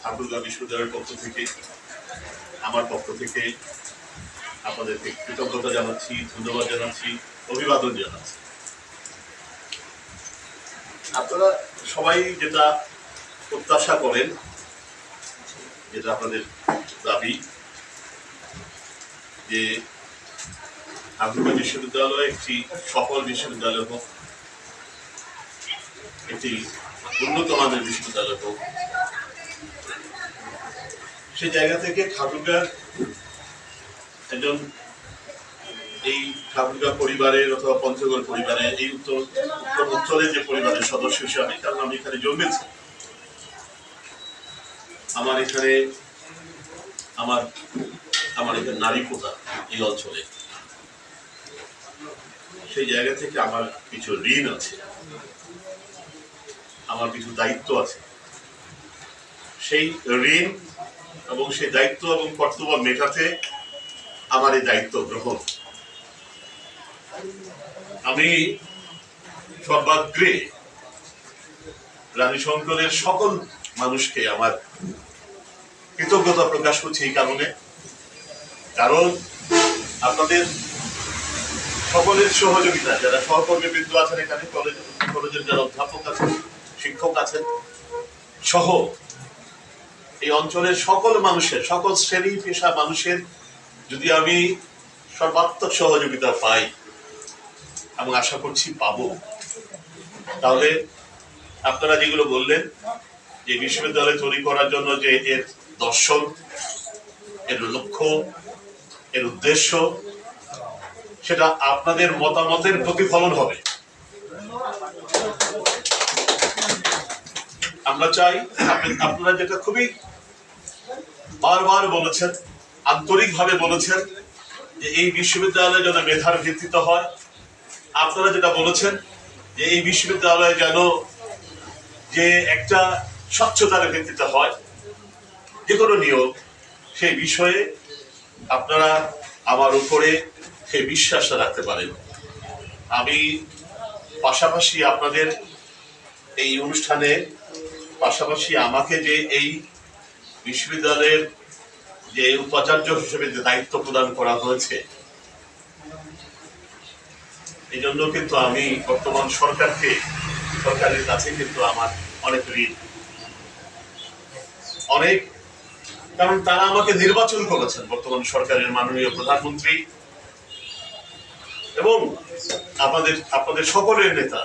ঠাকুরগাঁও বিশ্ববিদ্যালয়ের পক্ষ থেকে, আমার পক্ষ থেকে আপনাদেরকে কৃতজ্ঞতা জানাচ্ছি, ধন্যবাদ জানাচ্ছি, অভিবাদন জানাচ্ছি। আপনারা সবাই যেটা প্রত্যাশা করেন, যেটা আপনাদের দাবি, যে ঠাকুরগাঁও বিশ্ববিদ্যালয় একটি সফল বিশ্ববিদ্যালয় হোক, একটি উন্নত মানের বিশ্ববিদ্যালয় হোক, সেই জায়গা থেকে ঠাকুরগাঁও একজন এই ঠাকুরগাঁও পরিবারের অথবা পঞ্চগড় পরিবারের এই উত্তরের যে পরিবারের সদস্য হিসাবে, কারণ আমি এখানে জন্মেছি, আমার এখানে নারী কোটা এই অঞ্চলে, সেই জায়গা থেকে আমার কিছু ঋণ আছে, আমার কিছু দায়িত্ব আছে। সেই ঋণ এবং সেই দায়িত্ব এবং কর্তব্য মেটাতে আমার এই দায়িত্ব গ্রহণ। আমি সর্বাগ্রে রানী শঙ্করের সকল মানুষকে আমার কৃতজ্ঞতা প্রকাশ করছি এই কারণে, কারণ আপনাদের সকলের সহযোগিতা, যারা সহকর্মীবৃন্দ আছেন এখানে, কলেজের যারা অধ্যাপক আছেন, শিক্ষক আছেন সহ এই অঞ্চলের সকল মানুষের, সকল শ্রেণী পেশা মানুষের যদি আমি সর্বাত্মক সহযোগিতা পাই এবং আশা করছি পাবো, তাহলে আপনারা যেগুলো বললেন যে বিশ্ববিদ্যালয় তৈরি করার জন্য যে এর দর্শন, এর লক্ষ্য, এর উদ্দেশ্য, সেটা আপনাদের মতামতের প্রতিফলন হবে। আমরা চাই আপনারা যেটা খুবই বারবার বলেছেন, আন্তরিকভাবে বলেছেন, যে এই বিশ্ববিদ্যালয় যেন মেধার ভিত্তিতে হয়। আপনারা যেটা বলেছেন যে এই বিশ্ববিদ্যালয় যেন যে একটা স্বচ্ছতার ভিত্তিতে হয়, যে কোনো নিয়োগ, সেই বিষয়ে আপনারা আমার উপরে সেই বিশ্বাসটা রাখতে পারেন। আমি পাশাপাশি আপনাদের এই অনুষ্ঠানে পাশাপাশি আমাকে যে এই বিশ্ববিদ্যালয়ের যে উপাচার্য হিসেবে যে দায়িত্ব প্রদান করা হয়েছে, এই জন্য কিন্তু আমি বর্তমান সরকারের কাছে কিন্তু আমার অনেক ঋণ, অনেক, কারণ তারা আমাকে নির্বাচন করেছেন, বর্তমান সরকারের মাননীয় প্রধানমন্ত্রী এবং আপনাদের সকলের নেতা,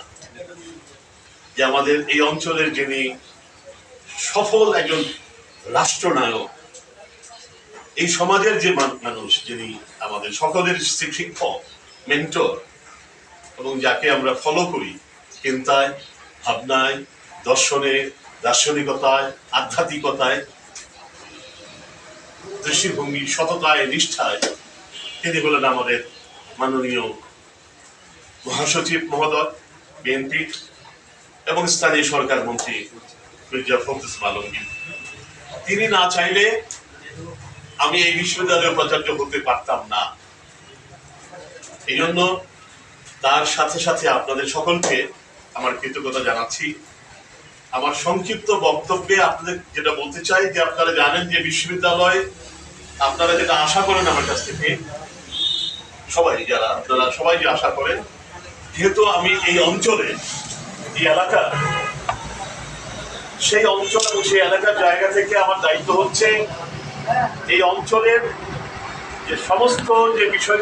যে আমাদের এই অঞ্চলের যিনি সফল একজন রাষ্ট্রনায়ক, এই সমাজের যে মানুষ, যিনি আমাদের সকলের শিক্ষক, মেন্টর, এবং যাকে আমরা ফলো করি চিন্তায়, ভাবনায়, দর্শনে, দার্শনিকতায়, আধ্যাত্মিকতায়, দৃষ্টিভঙ্গি, সততায়, নিষ্ঠায়, তিনি হলেন আমাদের মাননীয় মহাসচিব মহোদয় বিএনপি এবং স্থানীয় সরকার মন্ত্রী মির্জা ফখরুল ইসলাম আলমগীর। তিনি না চাইলে আমি এই বিশ্ববিদ্যালয়ের উপাচার্য হতে পারতাম না। এই জন্য তার সাথে সাথে আপনাদের সকলকে আমার কৃতজ্ঞতা জানাচ্ছি। আমার সংক্ষিপ্ত বক্তব্যে আপনাদের যেটা বলতে চাই, যে আপনারা জানেন যে বিশ্ববিদ্যালয়, আপনারা যেটা আশা করেন আমার কাছ থেকে, আপনারা সবাই যে আশা করেন, যেহেতু আমি এই অঞ্চলে, এই এলাকা, সেই অঞ্চল এবং সেই এলাকার জায়গা থেকে আমার দায়িত্ব হচ্ছে এই অঞ্চলের যে সমস্ত যে বিষয়